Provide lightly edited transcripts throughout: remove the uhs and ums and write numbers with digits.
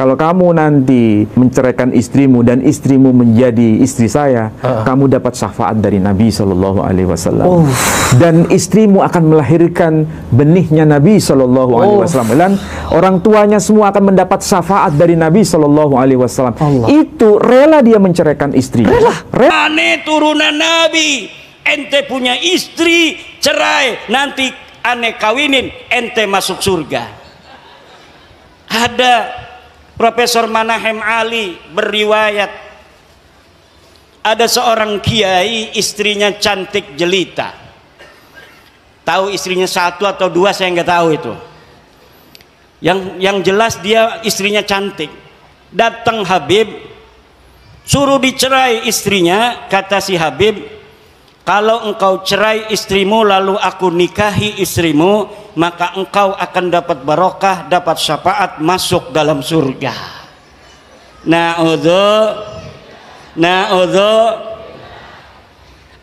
kalau kamu nanti menceraikan istrimu dan istrimu menjadi istri saya, kamu dapat syafaat dari Nabi Shallallahu Alaihi Wasallam. Dan istrimu akan melahirkan benihnya Nabi Shallallahu Alaihi Wasallam. Dan orang tuanya semua akan mendapat syafaat dari Nabi Shallallahu Alaihi Wasallam. Itu rela dia menceraikan istri. Rela. Ane turunan Nabi, ente punya istri, cerai, nanti ane kawinin, ente masuk surga. Ada Profesor Manahem Ali beriwayat, ada seorang kiai istrinya cantik jelita. Tahu istrinya satu atau dua saya nggak tahu itu. Yang jelas dia istrinya cantik. Datang Habib, suruh dicerai istrinya. Kata si Habib, kalau engkau cerai istrimu lalu aku nikahi istrimu, maka engkau akan dapat barokah, dapat syafaat, masuk dalam surga. Na'udzu.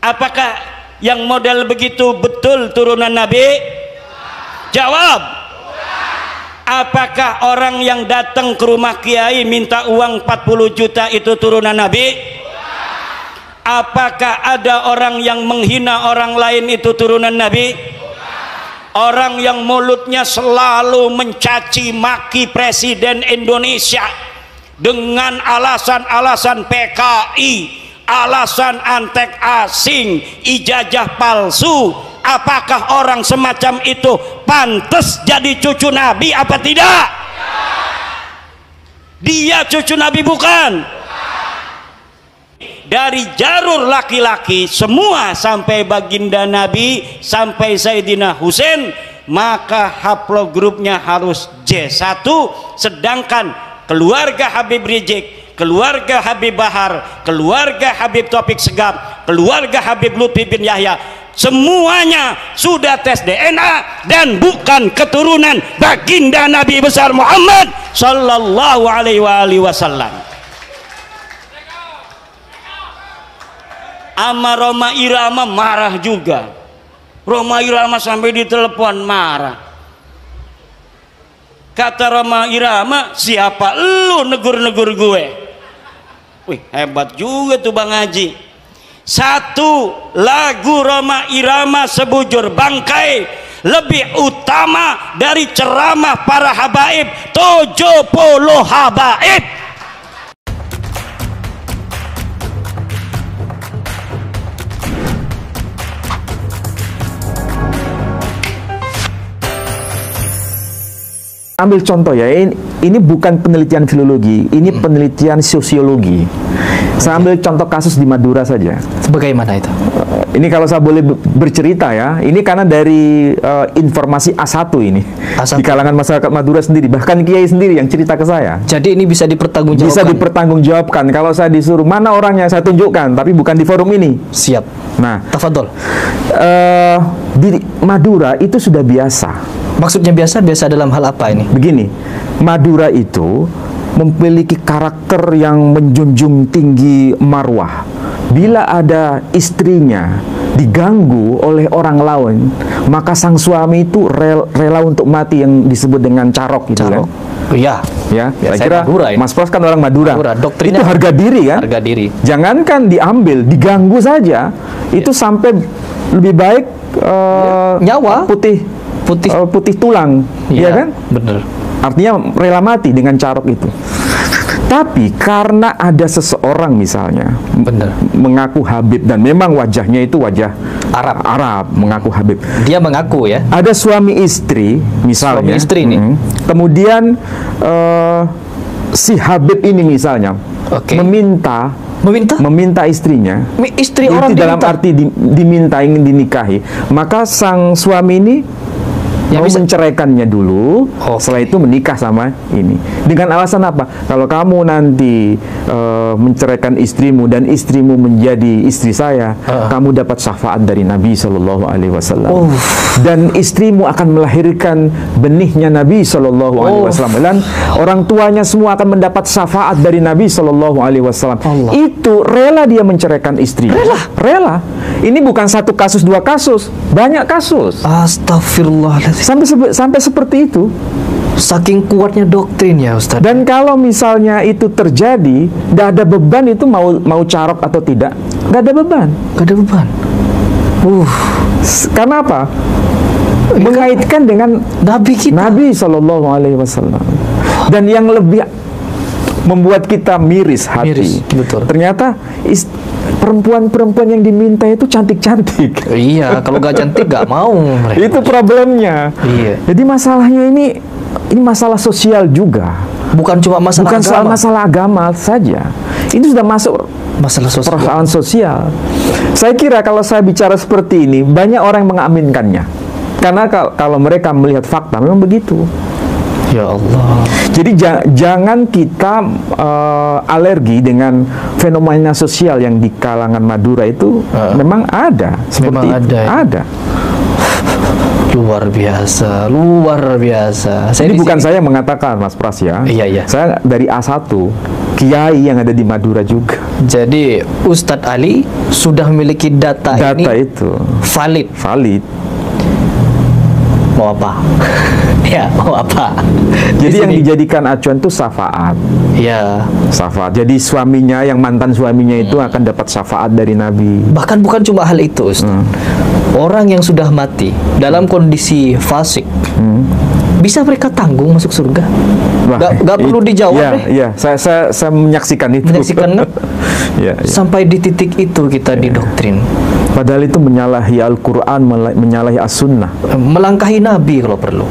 Apakah yang model begitu betul turunan Nabi? Jawab. Apakah orang yang datang ke rumah kiai minta uang 40 juta itu turunan Nabi? Apakah ada orang yang menghina orang lain itu turunan Nabi? Orang yang mulutnya selalu mencaci maki Presiden Indonesia dengan alasan-alasan PKI, alasan antek asing, ijazah palsu, apakah orang semacam itu pantas jadi cucu Nabi apa tidak? Dia cucu Nabi bukan? Dari jalur laki-laki semua sampai baginda Nabi sampai Sayyidina Husain, maka haplogrupnya harus J1, sedangkan keluarga Habib Rizik, keluarga Habib Bahar, keluarga Habib Taufik Segaf, keluarga Habib Lutfi bin Yahya, semuanya sudah tes DNA dan bukan keturunan baginda Nabi besar Muhammad sallallahu alaihi wasallam. Ama Roma Irama marah juga. Roma Irama sampai ditelepon marah. Kata Roma Irama, siapa lu negur-negur gue? Wih, hebat juga tuh Bang Haji. Satu lagu Roma Irama Sebujur Bangkai lebih utama dari ceramah para habaib 70 habaib. Ambil contoh ya, ini bukan penelitian filologi, ini penelitian sosiologi. Saya ambil contoh kasus di Madura saja. Bagaimana itu? Ini kalau saya boleh bercerita ya, ini karena dari informasi A1 ini. A1. Di kalangan masyarakat Madura sendiri, bahkan kiai sendiri yang cerita ke saya. Jadi ini bisa dipertanggungjawabkan? Bisa dipertanggungjawabkan. Kalau saya disuruh, mana orangnya saya tunjukkan, tapi bukan di forum ini. Siap. Nah, tafadhol. Di Madura itu sudah biasa. Maksudnya biasa dalam hal apa ini? Begini, Madura itu memiliki karakter yang menjunjung tinggi marwah. Bila ada istrinya diganggu oleh orang lain, maka sang suami itu rela untuk mati, yang disebut dengan carok gitu kan. Iya. Ya, saya kira Madura, Mas Pros kan orang Madura. Itu harga diri kan? Harga diri. Jangankan diambil, diganggu saja, itu sampai lebih baik nyawa putih tulang, ya kan? Bener. Artinya rela mati dengan carok itu. Tapi karena ada seseorang misalnya mengaku Habib, dan memang wajahnya itu wajah Arab mengaku Habib. Dia mengaku ya. Ada suami istri misalnya. Suami istri nih. Kemudian si Habib ini misalnya meminta istrinya. Istri orang dalam arti diminta, ingin dinikahi. Maka sang suami ini mau menceraikannya dulu, setelah itu menikah sama ini. Dengan alasan apa? Kalau kamu nanti menceraikan istrimu dan istrimu menjadi istri saya, kamu dapat syafaat dari Nabi Shallallahu Alaihi Wasallam. Dan istrimu akan melahirkan benihnya Nabi Shallallahu Alaihi Wasallam. Dan orang tuanya semua akan mendapat syafaat dari Nabi Shallallahu Alaihi Wasallam. Itu rela dia menceraikan istri. Rela. Ini bukan satu kasus, dua kasus, banyak kasus. Astagfirullahaladzim. Sampai seperti itu. Saking kuatnya doktrin ya Ustaz. Dan kalau misalnya itu terjadi, nggak ada beban itu mau carok atau tidak, nggak ada beban. Gak ada beban. Karena apa? Mengaitkan dengan Nabi kita. Nabi Shallallahu Alaihi Wasallam. Dan yang lebih membuat kita miris hati, Miris, betul. ternyata perempuan-perempuan yang diminta itu cantik-cantik. Iya, kalau gak cantik gak mau mereka. Itu problemnya. Iya. Jadi masalahnya ini masalah sosial juga. Bukan cuma masalah Bukan soal agama. masalah agama saja. Itu sudah masuk Masalah sosial. persoalan sosial. Saya kira kalau saya bicara seperti ini, banyak orang yang mengaminkannya. Karena kalau mereka melihat fakta, memang begitu. Ya Allah. Jadi jangan kita alergi dengan fenomena sosial yang di kalangan Madura itu memang ada. Seperti Memang itu. ada, ya? Ada. Luar biasa, luar biasa. Ini bukan saya mengatakan, Mas Pras ya. Iya. Saya dari A1, kiai yang ada di Madura juga. Jadi Ustadz Ali sudah memiliki data ini itu valid. Mau apa? Ya, mau apa? Jadi Di yang sini. dijadikan acuan itu syafaat. Ya, Syafaat. Jadi suaminya, yang mantan suaminya itu akan dapat syafaat dari Nabi. bahkan bukan cuma hal itu, Ustaz. Orang yang sudah mati dalam kondisi fasik, bisa mereka tanggung masuk surga? Wah, Gak perlu dijawab ya, deh. Iya, saya menyaksikan itu. Menyaksikan, Ya. Sampai di titik itu kita didoktrin. Padahal itu menyalahi Al-Quran, menyalahi As-Sunnah. Melangkahi Nabi kalau perlu.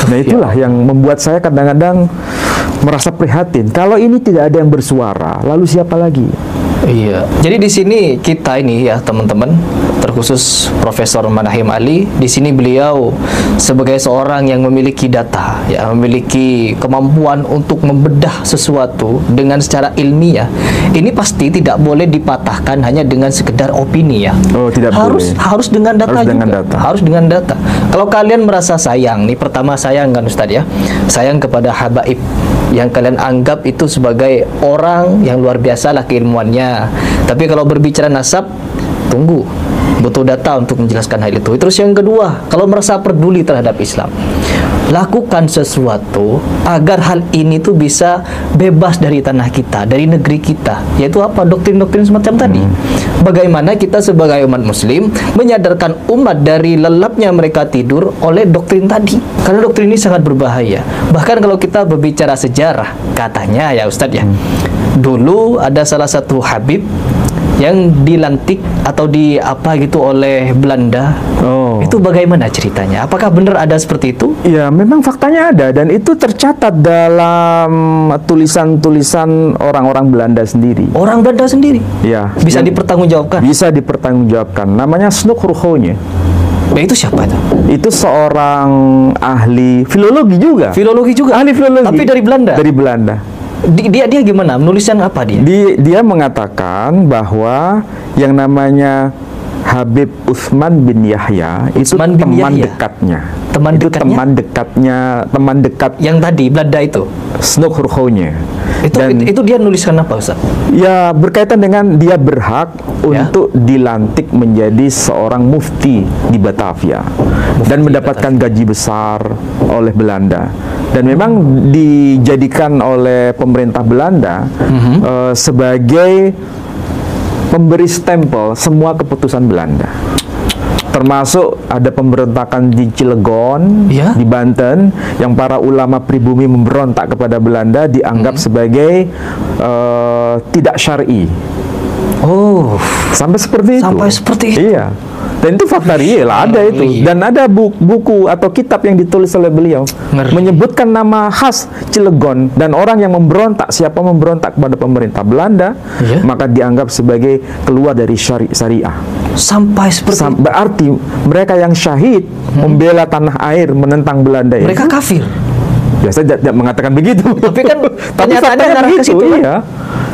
Nah itulah yang membuat saya kadang-kadang merasa prihatin. Kalau ini tidak ada yang bersuara, lalu siapa lagi? Iya. Jadi di sini kita ini ya teman-teman, terkhusus Profesor Manahim Ali, di sini beliau sebagai seorang yang memiliki data, ya, memiliki kemampuan untuk membedah sesuatu dengan secara ilmiah. Ini pasti tidak boleh dipatahkan hanya dengan sekedar opini ya. Oh, tidak boleh. Harus dengan data Harus juga. dengan data. Harus dengan data. Kalau kalian merasa sayang, nih pertama sayang kan Ustadz ya, sayang kepada habaib yang kalian anggap itu sebagai orang yang luar biasa lah keilmuannya. Tapi kalau berbicara nasab, tunggu, butuh data untuk menjelaskan hal itu. Terus yang kedua, kalau merasa peduli terhadap Islam, lakukan sesuatu agar hal ini tuh bisa bebas dari tanah kita, dari negeri kita. Yaitu apa? Doktrin-doktrin semacam tadi. Bagaimana kita sebagai umat muslim menyadarkan umat dari lelapnya mereka tidur oleh doktrin tadi. Karena doktrin ini sangat berbahaya. Bahkan kalau kita berbicara sejarah, katanya ya Ustadz ya, dulu ada salah satu habib yang dilantik atau di apa gitu oleh Belanda. Oh. Itu bagaimana ceritanya? Apakah benar ada seperti itu? Ya, memang faktanya ada dan itu tercatat dalam tulisan-tulisan orang-orang Belanda sendiri. Orang Belanda sendiri? Ya. Bisa dipertanggungjawabkan? Bisa dipertanggungjawabkan. Namanya Snoek Ruhonya. Nah, itu siapa itu? Itu seorang ahli filologi juga. Filologi juga? Ahli filologi. Tapi dari Belanda? Dari Belanda. Dia gimana? Menuliskan apa dia? Dia mengatakan bahwa yang namanya Habib Utsman bin Yahya itu Utsman bin teman Yahya. dekatnya. Teman itu dekatnya? teman dekat Yang tadi Belanda itu? Snoek Ruhonya. Itu dia nuliskan apa Ustaz? Ya, berkaitan dengan dia berhak untuk dilantik menjadi seorang mufti di Batavia dan mendapatkan gaji besar oleh Belanda. Dan memang dijadikan oleh pemerintah Belanda sebagai pemberi stempel semua keputusan Belanda. Termasuk ada pemberontakan di Cilegon, Ya. di Banten, yang para ulama pribumi memberontak kepada Belanda dianggap sebagai tidak syar'i. Oh, Sampai seperti itu. sampai seperti itu. Iya. Dan itu fakta real, ada itu. Iya. Dan ada buku atau kitab yang ditulis oleh beliau Ngeri. menyebutkan nama khas Cilegon dan orang yang memberontak, siapa memberontak kepada pemerintah Belanda, Iya. maka dianggap sebagai keluar dari syariah. Sampai seperti itu. Berarti mereka yang syahid membela tanah air menentang Belanda ya. Mereka kafir. Biasa tidak mengatakan begitu. Tapi kan Tapi kenyataannya faktanya ngarah ke begitu, situ kan? iya.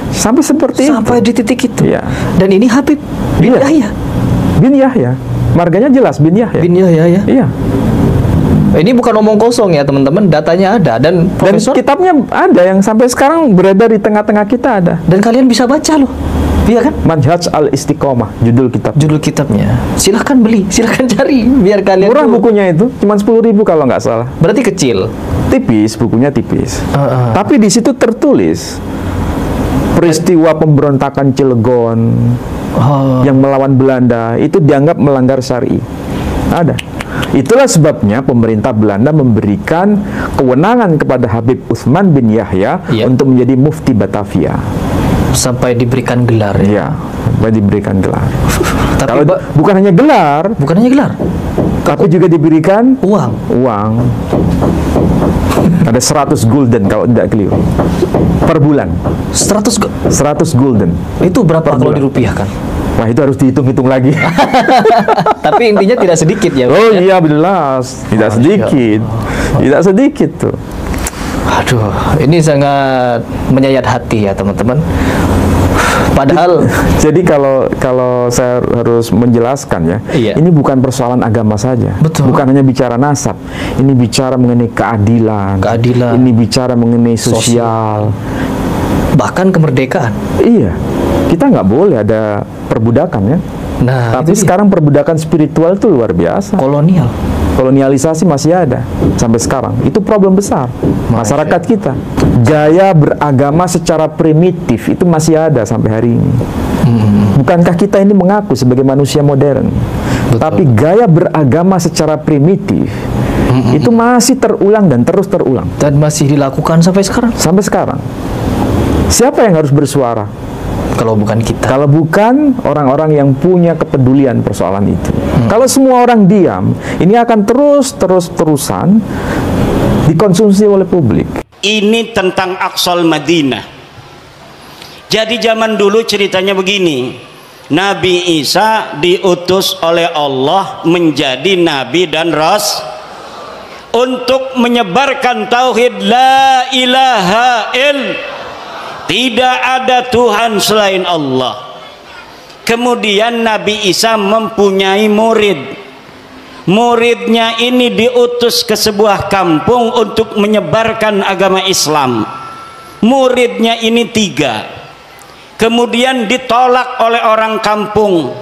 Sampai seperti Sampai itu. di titik itu. Iya. Dan ini Habib bin Iya. Yahya. Bin Yahya. Marganya jelas bin Yahya. Bin Yahya ya. Iya. Ini bukan omong kosong ya teman-teman, datanya ada dan Dan Profesor kitabnya ada yang sampai sekarang berada di tengah-tengah kita ada. dan kalian bisa baca loh. Iya kan? Manhaj al-Istiqomah, judul kitab. Judul kitabnya. Silahkan beli, silahkan cari biar kalian Murah tuh- bukunya itu, cuma 10.000 kalau nggak salah. Berarti kecil. Tipis, bukunya tipis. Tapi di situ tertulis peristiwa pemberontakan Cilegon yang melawan Belanda itu dianggap melanggar syari. Ada. Itulah sebabnya pemerintah Belanda memberikan kewenangan kepada Habib Utsman bin Yahya untuk menjadi mufti Batavia. Sampai diberikan gelar ya? Iya, sampai diberikan gelar. Tapi kalau bukan hanya gelar, tapi juga diberikan uang. Ada 100 gulden kalau tidak keliru per bulan. 100 gulden. Itu berapa kalau dirupiahkan? Wah, itu harus dihitung-hitung lagi. Tapi intinya tidak sedikit ya. Oh iya, jelas. Tidak sedikit. Tidak sedikit tuh. Aduh, ini sangat menyayat hati ya teman-teman. Padahal jadi kalau saya harus menjelaskan ya, ini bukan persoalan agama saja. Betul. Bukan hanya bicara nasab. Ini bicara mengenai keadilan. Ini bicara mengenai sosial. Bahkan kemerdekaan. Iya. Kita nggak boleh ada perbudakan ya. Nah, tapi sekarang perbudakan spiritual itu luar biasa. Kolonialisasi masih ada sampai sekarang. Itu problem besar masyarakat kita. Gaya beragama secara primitif itu masih ada sampai hari ini. Bukankah kita ini mengaku sebagai manusia modern? Betul. Tapi gaya beragama secara primitif itu masih terulang dan terus terulang. Dan masih dilakukan sampai sekarang. Sampai sekarang. Siapa yang harus bersuara? Kalau bukan kita. Kalau bukan orang-orang yang punya kepedulian persoalan itu. Kalau semua orang diam, ini akan terus-terusan dikonsumsi oleh publik. Ini tentang Aqsal Madinah. Jadi zaman dulu ceritanya begini. Nabi Isa diutus oleh Allah menjadi nabi dan rasul untuk menyebarkan tauhid la ilaha illallah. Tidak ada Tuhan selain Allah. Kemudian Nabi Isa mempunyai murid. Muridnya ini diutus ke sebuah kampung untuk menyebarkan agama Islam. Muridnya ini 3. Kemudian ditolak oleh orang kampung.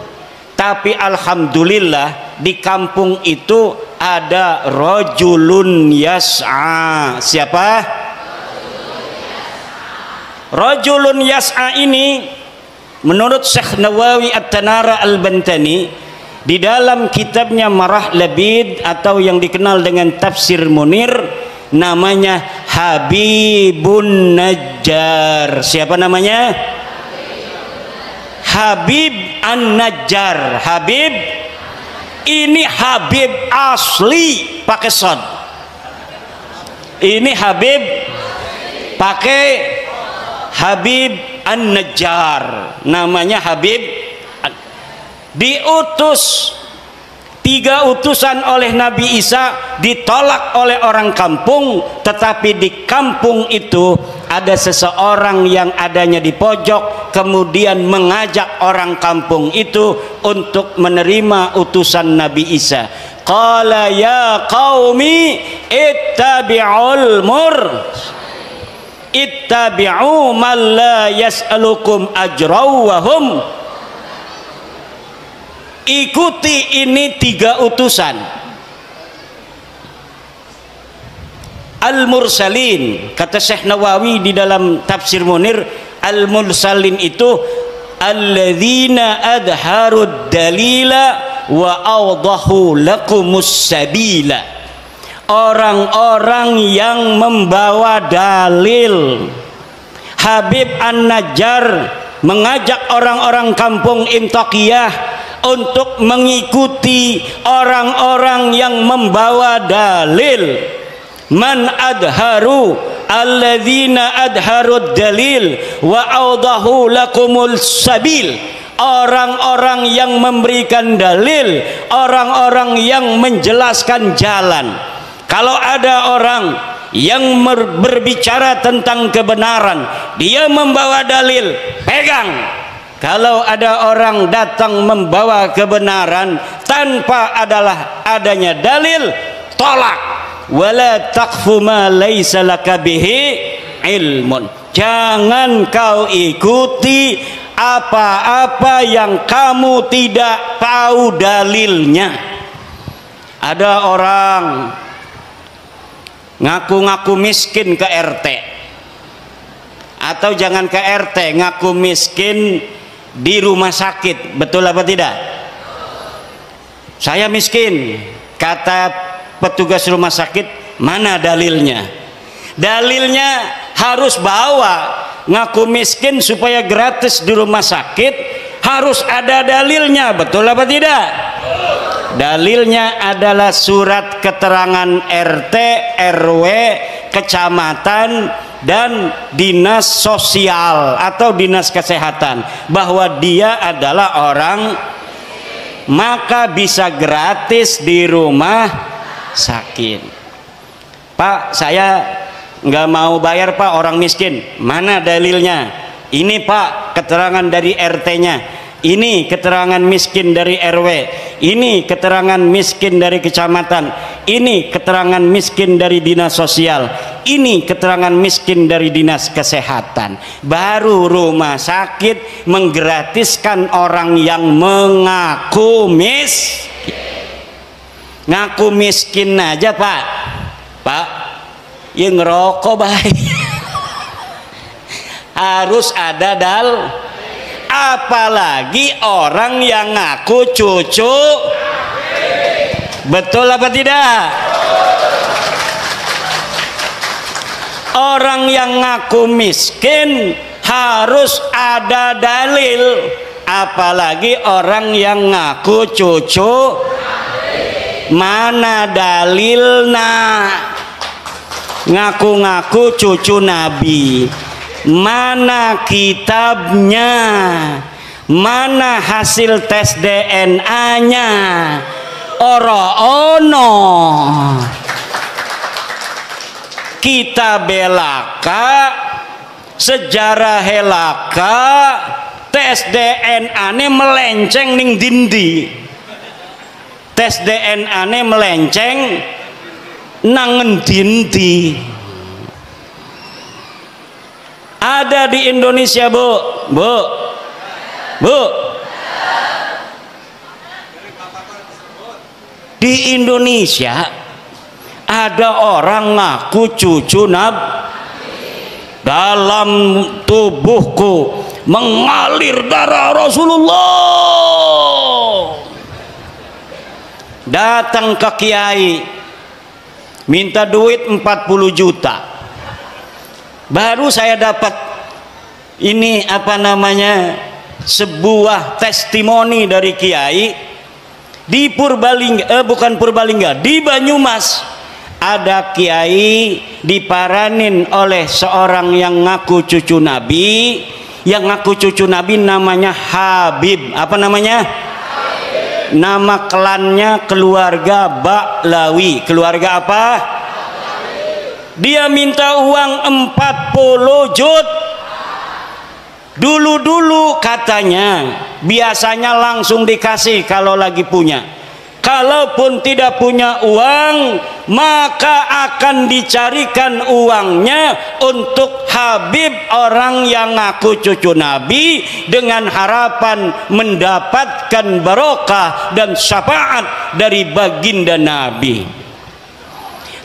Tapi alhamdulillah di kampung itu ada rajulun yas'a. Siapa? Rajulun yas'a ini menurut Syekh Nawawi At-Tanara Al-Bantani di dalam kitabnya Marah Labid atau yang dikenal dengan Tafsir Munir, namanya Habibun Najjar. Siapa namanya? Habib An-Najjar. Habib ini Habib asli pakai shad. Ini Habib pakai Habib An-Najjar, namanya Habib. Diutus 3 utusan oleh Nabi Isa, ditolak oleh orang kampung. Tetapi di kampung itu ada seseorang yang adanya di pojok, kemudian mengajak orang kampung itu untuk menerima utusan Nabi Isa. Qala ya qaumi ittabi'ul ittabi'u man la yas'alukum ajraw wa hum. Ikuti ini 3 utusan. Al-Mursalin, kata Syekh Nawawi di dalam Tafsir Munir, Al-Mursalin itu alladzina adharud dalila wa awdahu lakumus sabila. Orang-orang yang membawa dalil. Habib An-Najjar mengajak orang-orang kampung Intaqiyah untuk mengikuti orang-orang yang membawa dalil. Man adharu alladzina adharud dalil wa awdahu lakumul sabil. Orang-orang yang memberikan dalil, orang-orang yang menjelaskan jalan. Kalau ada orang yang berbicara tentang kebenaran, dia membawa dalil, pegang. Kalau ada orang datang membawa kebenaran tanpa adanya dalil, tolak. Wala taqfu ma laysa laka bihi ilmun. Jangan kau ikuti apa-apa yang kamu tidak tahu dalilnya. Ada orang ngaku-ngaku miskin ke RT, atau jangan ke RT, ngaku miskin di rumah sakit, betul apa tidak? Saya miskin, kata petugas rumah sakit, mana dalilnya? Dalilnya harus bawa, ngaku miskin supaya gratis di rumah sakit, harus ada dalilnya, betul apa tidak? Dalilnya adalah surat keterangan RT, RW, kecamatan, dan dinas sosial atau dinas kesehatan bahwa dia adalah orang, maka bisa gratis di rumah sakit. Pak, saya nggak mau bayar Pak, orang miskin. Mana dalilnya? Ini Pak, keterangan dari RT-nya. Ini keterangan miskin dari RW. Ini keterangan miskin dari kecamatan. Ini keterangan miskin dari dinas sosial. Ini keterangan miskin dari dinas kesehatan. Baru rumah sakit menggratiskan orang yang mengaku miskin. Ngaku miskin aja Pak. Pak, ya ngerokok baik. Harus ada apalagi orang yang ngaku cucu, betul apa tidak? Orang yang ngaku miskin harus ada dalil, apalagi orang yang ngaku cucu. Mana dalilna? Ngaku-ngaku cucu Nabi, mana kitabnya? Mana hasil tes DNA-nya? Oro-ono kita belaka, sejarah helaka, tes DNA-nya melenceng ning dindi. Tes DNA-nya melenceng nangen dindi. Ada di Indonesia, Bu. Di Indonesia ada orang ngaku cucu Nabi. Dalam tubuhku mengalir darah Rasulullah. Datang ke kiai, minta duit 40 juta. Baru saya dapat ini apa namanya, sebuah testimoni dari kiai di Purbalingga, bukan Purbalingga, di Banyumas. Ada kiai diparanin oleh seorang yang ngaku cucu Nabi. Yang ngaku cucu Nabi namanya Habib. Apa namanya? Habib. Nama klannya keluarga Baklawi. Keluarga apa? Baklawi. Dia minta uang 40 juta. Dulu-dulu katanya biasanya langsung dikasih kalau lagi punya. Kalaupun tidak punya uang, maka akan dicarikan uangnya untuk Habib, orang yang ngaku cucu Nabi, dengan harapan mendapatkan barokah dan syafaat dari baginda Nabi.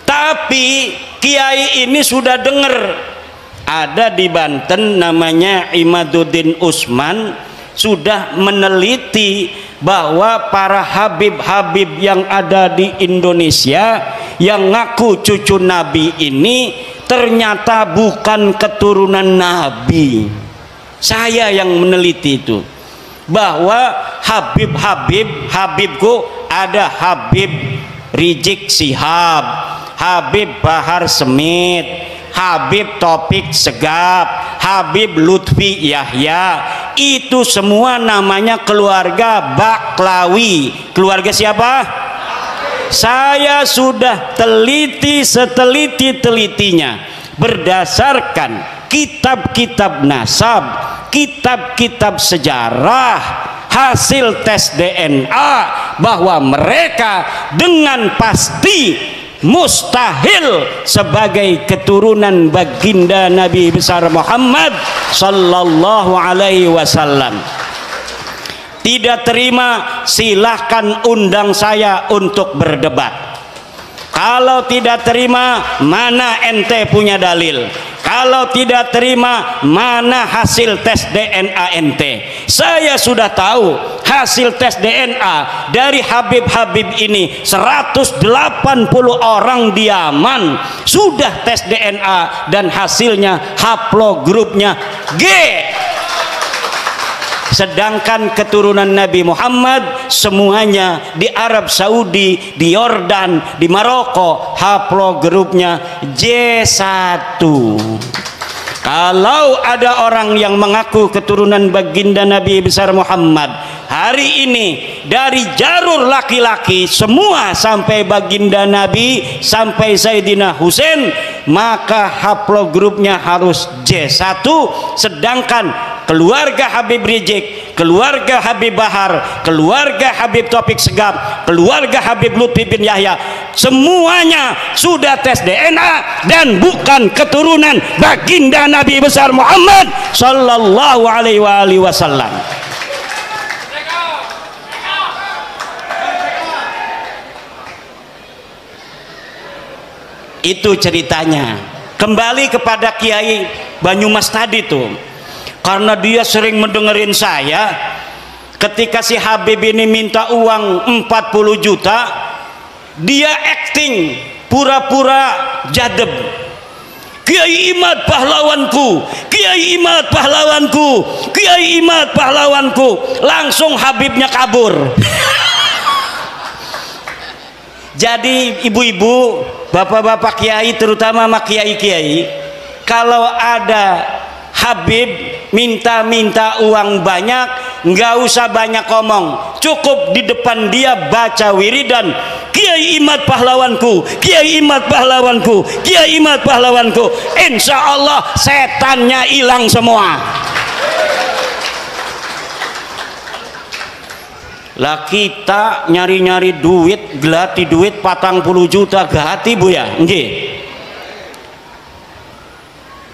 Tapi kiai ini sudah dengar, ada di Banten namanya Imaduddin Usman, sudah meneliti bahwa para habib-habib yang ada di Indonesia yang ngaku cucu Nabi ini ternyata bukan keturunan Nabi. Saya yang meneliti itu, bahwa Habibku ada Habib Rizik Sihab, Habib Bahar Smith, Habib Topik Segap, Habib Lutfi Yahya. Itu semua namanya keluarga Baklawi. Keluarga siapa? Baklawi. Saya sudah teliti seteliti-telitinya berdasarkan kitab-kitab nasab, kitab-kitab sejarah, hasil tes DNA, bahwa mereka dengan pasti mustahil sebagai keturunan baginda Nabi besar Muhammad sallallahu alaihi wasallam. Tidak terima, silahkan undang saya untuk berdebat. Kalau tidak terima, mana ente punya dalil? Kalau tidak terima, mana hasil tes DNA ente? Saya sudah tahu hasil tes DNA dari Habib-Habib ini. 180 orang di Yaman sudah tes DNA dan hasilnya haplogrupnya G. Sedangkan keturunan Nabi Muhammad semuanya di Arab Saudi, di Yordan, di Maroko, haplogrupnya J1. Kalau ada orang yang mengaku keturunan baginda Nabi besar Muhammad hari ini dari jalur laki-laki semua sampai baginda Nabi sampai Sayyidina Husain, maka haplogrupnya harus J1. Sedangkan keluarga Habib Rizik, keluarga Habib Bahar, keluarga Habib Taufik Segaf, keluarga Habib Lutfi bin Yahya, semuanya sudah tes DNA dan bukan keturunan baginda Nabi besar Muhammad sallallahu alaihi wasallam. Itu ceritanya. Kembali kepada Kiai Banyumas tadi tuh, karena dia sering mendengerin saya ketika si Habib ini minta uang 40 juta, dia acting pura-pura jadeb. Kiai Imad pahlawanku, Kiai Imad pahlawanku, Kiai Imad pahlawanku. Langsung Habibnya kabur. Jadi ibu-ibu, bapak-bapak kiai, terutama sama kiai-kiai, kalau ada Habib minta uang banyak, nggak usah banyak ngomong, cukup di depan dia baca wiridan, Kiai Imad pahlawanku, Kiai Imad pahlawanku, Kiai Imad pahlawanku. Insya Allah setannya hilang semua. Lah kita nyari-nyari duit, gelati duit 40 juta gati bu ya, nggih.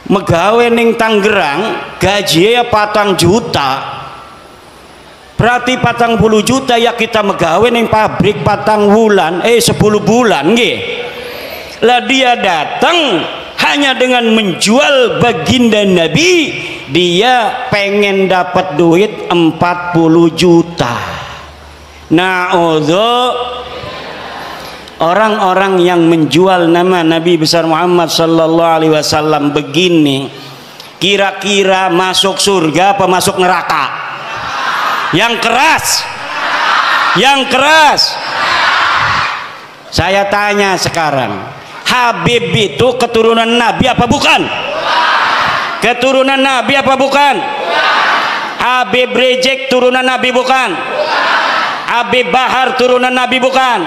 Megawe ning Tangerang gaji ya 4 juta, berarti 40 juta ya kita megawe ning pabrik 4 bulan 10 bulan nggih. Lah dia datang hanya dengan menjual baginda Nabi, dia pengen dapat duit 40 juta. Na'udzu. Orang-orang yang menjual nama Nabi besar Muhammad sallallahu alaihi wasallam begini, kira-kira masuk surga apa masuk neraka? Yang keras, yang keras. Saya tanya sekarang, Habib itu keturunan Nabi apa bukan? Keturunan Nabi apa bukan? Habib Rizik turunan Nabi bukan? Habib Bahar turunan Nabi bukan?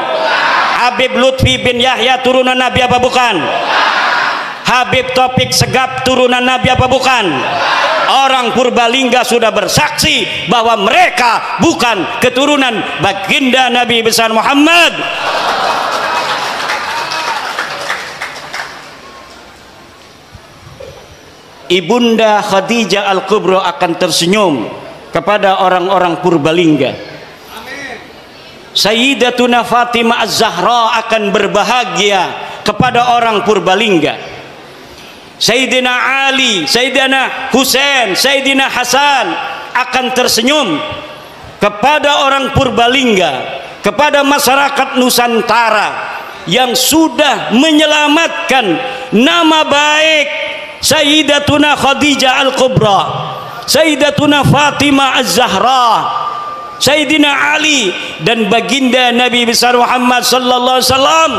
Habib Lutfi bin Yahya turunan Nabi apa bukan? Habib Taufik Segaf turunan Nabi apa bukan? Orang Purbalingga sudah bersaksi bahwa mereka bukan keturunan baginda Nabi besar Muhammad. Ibunda Khadijah Al-Kubra akan tersenyum kepada orang-orang Purbalingga. Sayyidatuna Fatimah Az-Zahra akan berbahagia kepada orang Purbalingga. Sayyidina Ali, Sayyidina Husain, Sayyidina Hasan akan tersenyum kepada orang Purbalingga, kepada masyarakat Nusantara yang sudah menyelamatkan nama baik Sayyidatuna Khadijah Al-Kubra, Sayyidatuna Fatimah Az-Zahra, Sayyidina Ali dan baginda Nabi besar Muhammad sallallahu alaihi wasallam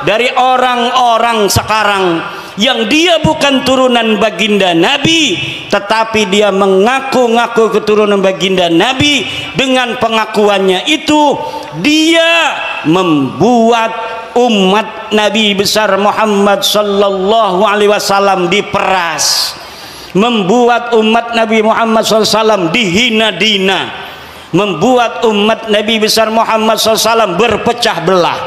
dari orang-orang sekarang yang dia bukan turunan baginda Nabi tetapi dia mengaku-ngaku keturunan baginda Nabi. Dengan pengakuannya itu dia membuat umat Nabi besar Muhammad sallallahu alaihi wasallam diperas, membuat umat Nabi Muhammad sallallahu alaihi wasallam dihina-dina, membuat umat Nabi besar Muhammad SAW berpecah belah.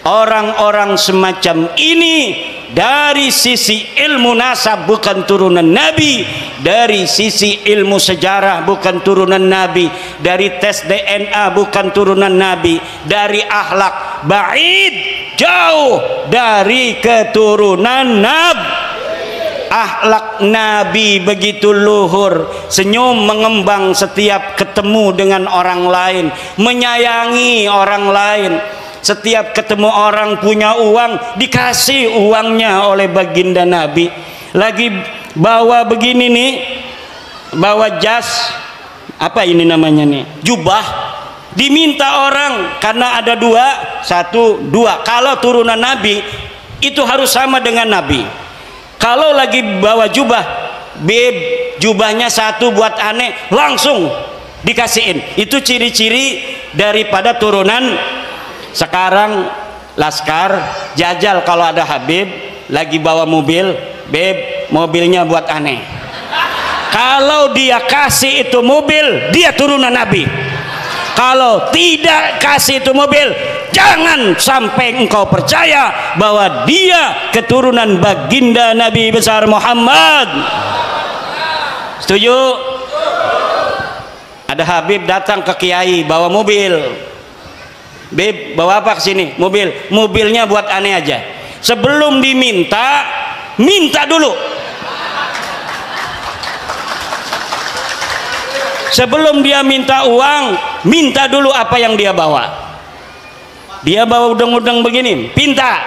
Orang-orang semacam ini dari sisi ilmu nasab bukan turunan Nabi, dari sisi ilmu sejarah bukan turunan Nabi, dari tes DNA bukan turunan Nabi, dari akhlak ba'id jauh dari keturunan Nabi. Akhlak Nabi begitu luhur, senyum mengembang setiap ketemu dengan orang lain, menyayangi orang lain. Setiap ketemu orang punya uang, dikasih uangnya oleh baginda Nabi. Lagi bawa begini nih, bawa jas, apa ini namanya nih, jubah, diminta orang karena ada dua. Kalau turunan Nabi itu harus sama dengan Nabi. Kalau lagi bawa jubah, beb, jubahnya satu buat aneh, langsung dikasihin. Itu ciri-ciri daripada turunan. Sekarang Laskar jajal kalau ada Habib lagi bawa mobil, beb, mobilnya buat aneh. Kalau dia kasih itu mobil, dia turunan Nabi. Kalau tidak kasih itu mobil, jangan sampai engkau percaya bahwa dia keturunan baginda Nabi besar Muhammad. Setuju? Ada Habib datang ke kiai bawa mobil. Beb, bawa apa ke sini? Mobil. Mobilnya buat aneh aja. Sebelum diminta, minta dulu. Sebelum dia minta uang, minta dulu apa yang dia bawa. Dia bawa udang-udang begini, pinta.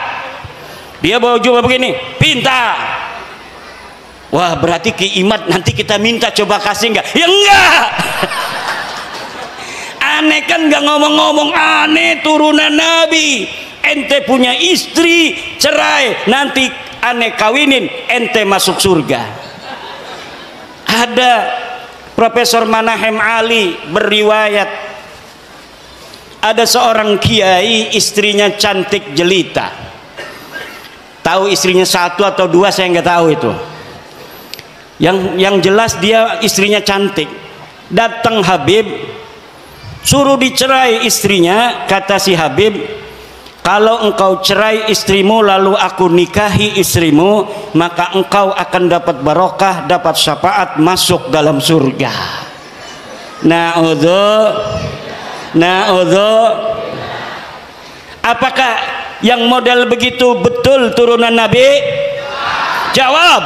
Dia bawa jubah begini, pinta. Wah, berarti Ki Imad nanti kita minta coba kasih enggak? Ya enggak. Aneh kan enggak ngomong-ngomong, aneh turunan Nabi. Ente punya istri, cerai, nanti aneh kawinin, ente masuk surga. Ada Profesor Manahem Ali berriwayat, ada seorang kiai istrinya cantik jelita. Tahu istrinya satu atau dua saya nggak tahu itu. Yang jelas dia istrinya cantik. Datang Habib, suruh dicerai istrinya. Kata si Habib, kalau engkau cerai istrimu lalu aku nikahi istrimu, maka engkau akan dapat barokah, dapat syafaat, masuk dalam surga. Na'udzu. Apakah yang model begitu betul turunan Nabi? Jawab.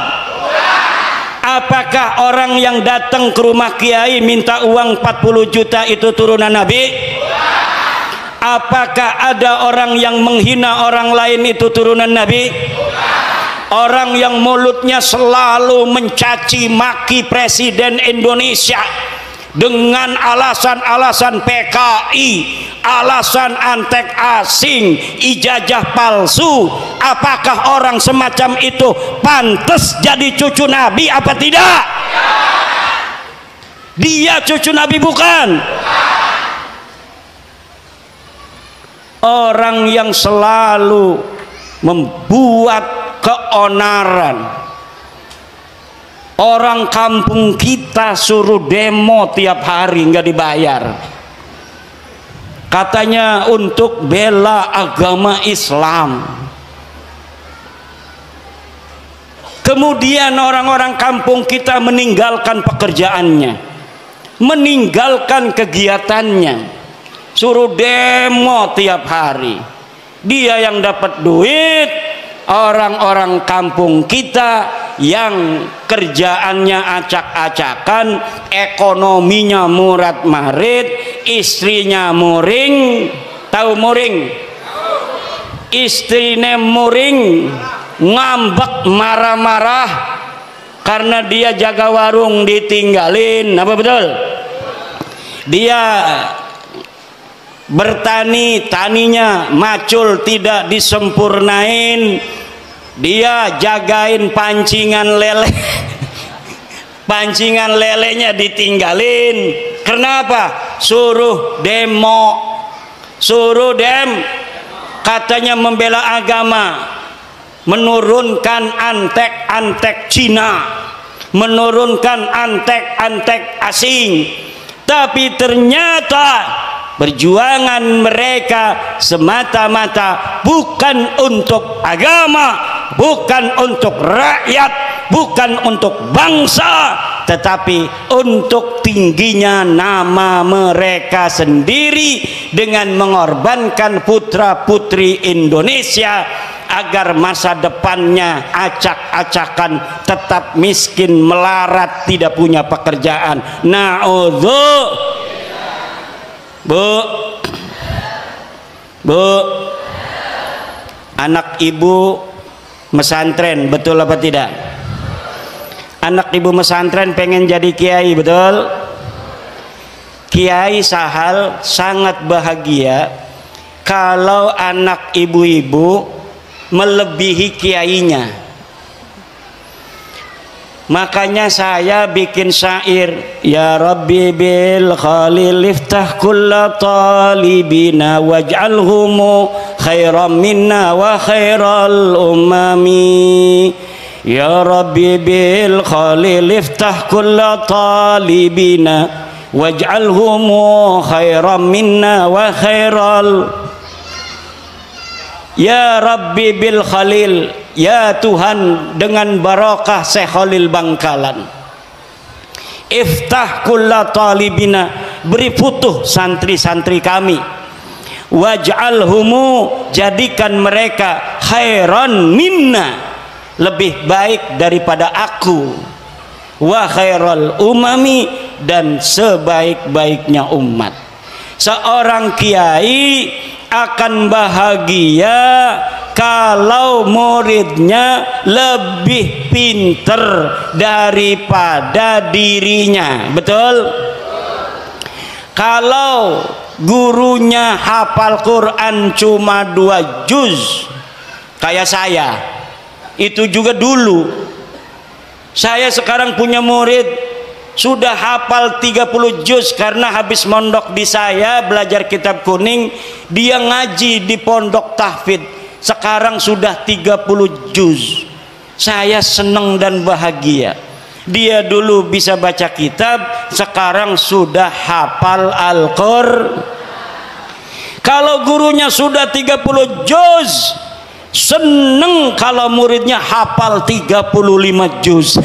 Apakah orang yang datang ke rumah kiai minta uang 40 juta itu turunan Nabi? Apakah ada orang yang menghina orang lain itu turunan Nabi? Orang yang mulutnya selalu mencaci maki Presiden Indonesia dengan alasan-alasan PKI, alasan antek asing, ijazah palsu, apakah orang semacam itu pantas jadi cucu Nabi apa tidak? Dia cucu Nabi bukan? Orang yang selalu membuat keonaran. Orang kampung kita suruh demo tiap hari nggak dibayar. Katanya untuk bela agama Islam. Kemudian orang-orang kampung kita meninggalkan pekerjaannya, meninggalkan kegiatannya, suruh demo tiap hari. Dia yang dapat duit, orang-orang kampung kita yang kerjaannya acak-acakan, ekonominya murat-marit, istrinya muring. Tahu muring? Istrinya muring, ngambek, marah-marah karena dia jaga warung ditinggalin. Apa betul? Dia bertani, taninya macul tidak disempurnain. Dia jagain pancingan lele, pancingan lelenya ditinggalin. Kenapa? Suruh demo, katanya membela agama, menurunkan antek-antek Cina, menurunkan antek-antek asing. Tapi ternyata perjuangan mereka semata-mata bukan untuk agama, bukan untuk rakyat, bukan untuk bangsa, tetapi untuk tingginya nama mereka sendiri dengan mengorbankan putra-putri Indonesia agar masa depannya acak-acakan, tetap miskin, melarat, tidak punya pekerjaan. Bu, anak ibu mesantren, betul apa tidak? Anak ibu mesantren pengen jadi kiai, betul? Kiai Sahal sangat bahagia kalau anak ibu-ibu melebihi kiainya. Makanya saya bikin syair, ya Rabbi bil khalil iftah kulla talibina waj'alhum khairan minna wa khairal umami. Ya Rabbi bil khalil iftah kulla talibina waj'alhum khairan minna wa khairal. Ya Rabbi bil Khalil, ya Tuhan dengan barokah Syekh Khalil Bangkalan, iftah kulla talibina, beri futuh santri-santri kami, waj'alhumu, jadikan mereka khairan minna, lebih baik daripada aku, wa khairal umami, dan sebaik-baiknya umat. Seorang kiai akan bahagia kalau muridnya lebih pinter daripada dirinya, betul? Kalau gurunya hafal Quran cuma 2 juz kayak saya, itu juga dulu. Saya sekarang punya murid sudah hafal 30 juz karena habis mondok di saya belajar kitab kuning, dia ngaji di pondok tahfidz, sekarang sudah 30 juz. Saya senang dan bahagia. Dia dulu bisa baca kitab, sekarang sudah hafal Al-Qur'an. Kalau gurunya sudah 30 juz, seneng kalau muridnya hafal 35 juz.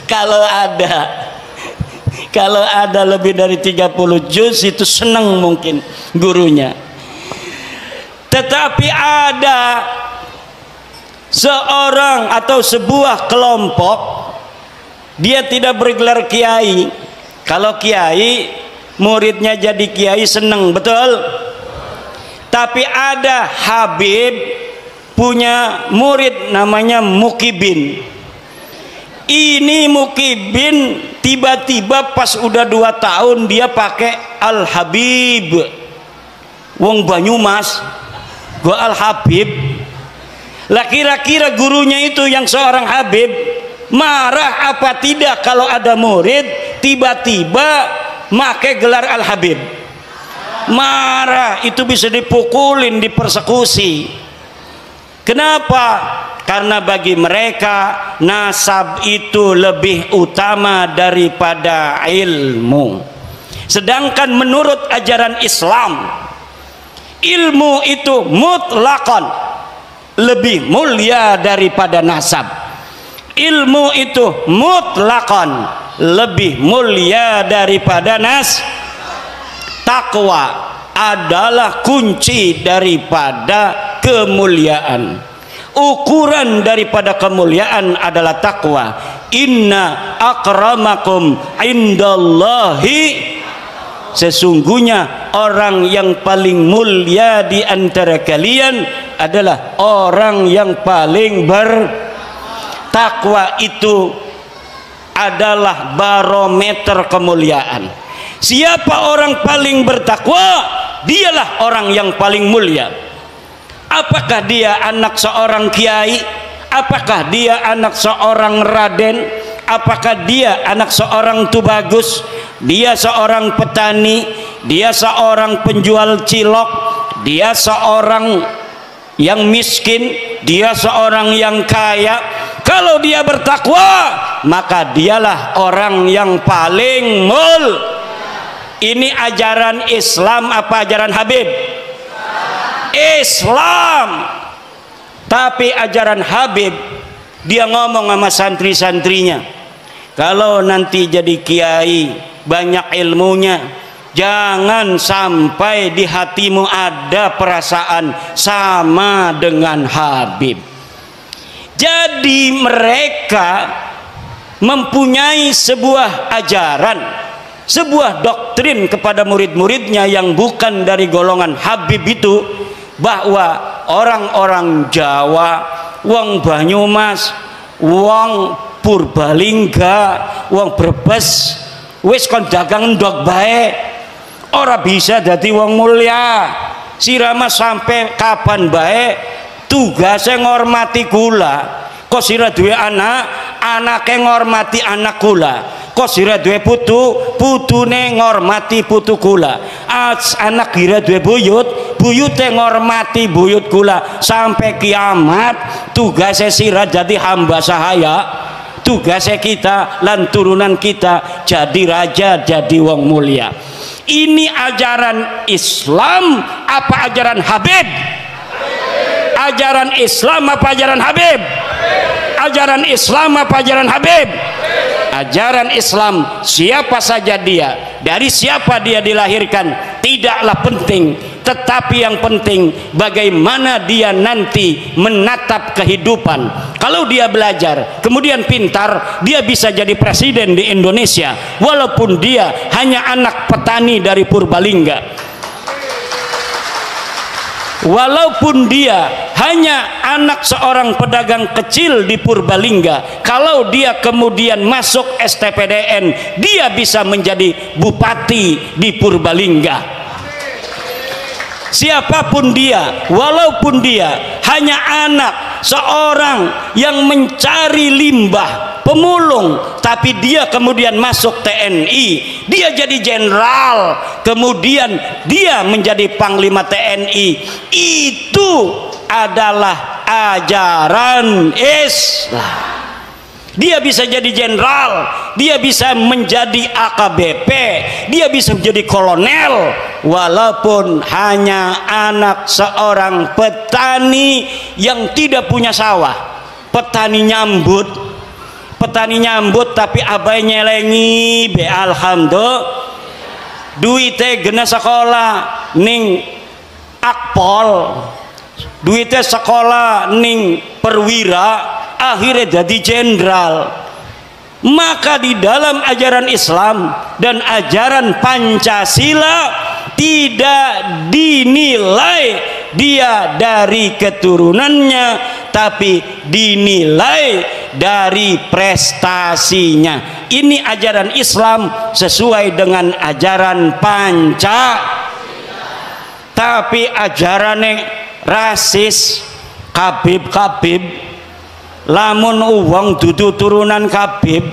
Kalau ada lebih dari 30 juz itu senang mungkin gurunya. Tetapi ada seorang atau sebuah kelompok, dia tidak bergelar kiai. Kalau kiai, muridnya jadi kiai senang, betul? Tapi ada Habib punya murid namanya Mukibin. Ini Mukibin tiba-tiba pas udah 2 tahun dia pakai Al-Habib. Wong Banyumas gua Al-Habib. Lah kira-kira gurunya itu yang seorang Habib marah apa tidak kalau ada murid tiba-tiba pakai gelar Al-Habib? Marah, itu bisa dipukulin, dipersekusi. Kenapa? Karena bagi mereka nasab itu lebih utama daripada ilmu. Sedangkan menurut ajaran Islam, ilmu itu mutlakon lebih mulia daripada nasab. Ilmu itu mutlakon lebih mulia daripada takwa adalah kunci daripada kemuliaan. Ukuran daripada kemuliaan adalah takwa. Inna akramakum indallahi, sesungguhnya orang yang paling mulia di antara kalian adalah orang yang paling bertakwa. Itu adalah barometer kemuliaan. Siapa orang paling bertakwa, dialah orang yang paling mulia. Apakah dia anak seorang kiai? Apakah dia anak seorang raden? Apakah dia anak seorang tubagus? Dia seorang petani? Dia seorang penjual cilok? Dia seorang yang miskin? Dia seorang yang kaya? Kalau dia bertakwa, maka dialah orang yang paling Ini ajaran Islam apa ajaran Habib? Islam. Tapi ajaran Habib Dia ngomong sama santri-santrinya, kalau nanti jadi kiai banyak ilmunya, jangan sampai di hatimu ada perasaan sama dengan Habib. Jadi mereka mempunyai sebuah ajaran, sebuah doktrin kepada murid-muridnya yang bukan dari golongan Habib itu, bahwa orang-orang Jawa, wong Banyumas, wong Purbalingga, wong Brebes wis kon dagang ndok bae, ora bisa dadi wong mulya. Sirama sampai kapan bae tugasnya ngormati kula. Kok sira duwe anak, anake ngormati anak kula. Kok sira duwe putu, putune ngormati putu kula. Anak kira duwe buyut, buyute ngormati buyut kula. Sampai kiamat tugasnya sira jadi hamba sahaya. Tugasnya kita lan turunan kita jadi raja, jadi wong mulia. Ini ajaran Islam apa ajaran Habib? Ajaran Islam apa ajaran Habib? Ajaran Islam apa ajaran Habib? Ajaran Islam, siapa saja dia, dari siapa dia dilahirkan tidaklah penting, tetapi yang penting bagaimana dia nanti menatap kehidupan. Kalau dia belajar kemudian pintar, dia bisa jadi presiden di Indonesia walaupun dia hanya anak petani dari Purbalingga. Walaupun dia hanya anak seorang pedagang kecil di Purbalingga, kalau dia kemudian masuk STPDN, dia bisa menjadi bupati di Purbalingga. Siapapun dia, walaupun dia hanya anak seorang yang mencari limbah, pemulung, tapi dia kemudian masuk TNI, dia jadi jenderal, kemudian dia menjadi panglima TNI, itu adalah ajaran Islam. Dia bisa jadi jenderal, dia bisa menjadi AKBP, dia bisa menjadi kolonel, walaupun hanya anak seorang petani yang tidak punya sawah. Petani nyambut tapi abai nyelengi be, alhamdulillah duite gena sekolah ning Akpol, duite sekolah ning Perwira, akhirnya jadi jenderal. Maka di dalam ajaran Islam dan ajaran Pancasila tidak dinilai dia dari keturunannya, tapi dinilai dari prestasinya. Ini ajaran Islam sesuai dengan ajaran Pancasila. Tapi ajarannya rasis, Kabib, lamun uang dudu turunan Kabib,